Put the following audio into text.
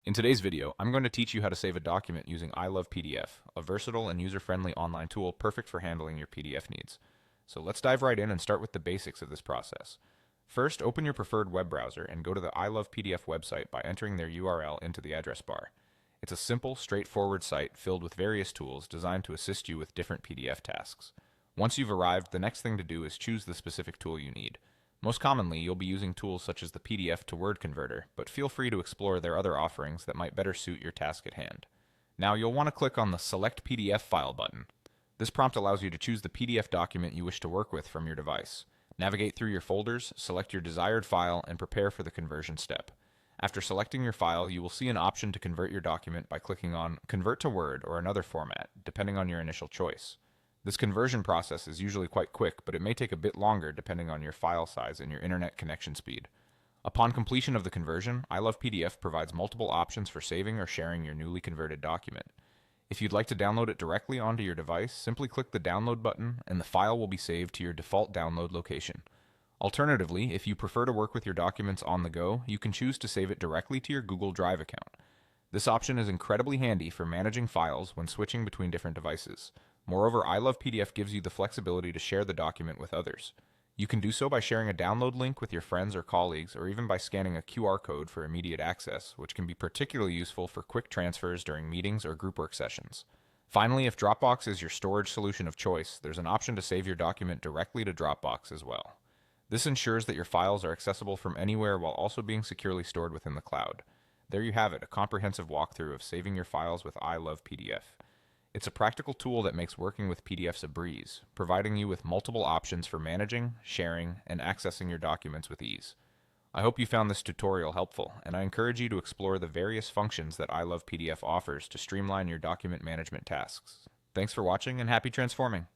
In today's video, I'm going to teach you how to save a document using ILovePDF, a versatile and user-friendly online tool perfect for handling your PDF needs. So let's dive right in and start with the basics of this process. First, open your preferred web browser and go to the ILovePDF website by entering their URL into the address bar. It's a simple, straightforward site filled with various tools designed to assist you with different PDF tasks. Once you've arrived, the next thing to do is choose the specific tool you need. Most commonly, you'll be using tools such as the PDF to Word converter, but feel free to explore their other offerings that might better suit your task at hand. Now, you'll want to click on the Select PDF File button. This prompt allows you to choose the PDF document you wish to work with from your device. Navigate through your folders, select your desired file, and prepare for the conversion step. After selecting your file, you will see an option to convert your document by clicking on Convert to Word or another format, depending on your initial choice. This conversion process is usually quite quick, but it may take a bit longer depending on your file size and your internet connection speed. Upon completion of the conversion, ILovePDF provides multiple options for saving or sharing your newly converted document. If you'd like to download it directly onto your device, simply click the download button and the file will be saved to your default download location. Alternatively, if you prefer to work with your documents on the go, you can choose to save it directly to your Google Drive account. This option is incredibly handy for managing files when switching between different devices. Moreover, ILovePDF gives you the flexibility to share the document with others. You can do so by sharing a download link with your friends or colleagues, or even by scanning a QR code for immediate access, which can be particularly useful for quick transfers during meetings or group work sessions. Finally, if Dropbox is your storage solution of choice, there's an option to save your document directly to Dropbox as well. This ensures that your files are accessible from anywhere while also being securely stored within the cloud. There you have it, a comprehensive walkthrough of saving your files with ILovePDF. It's a practical tool that makes working with PDFs a breeze, providing you with multiple options for managing, sharing, and accessing your documents with ease. I hope you found this tutorial helpful, and I encourage you to explore the various functions that ILovePDF offers to streamline your document management tasks. Thanks for watching, and happy transforming!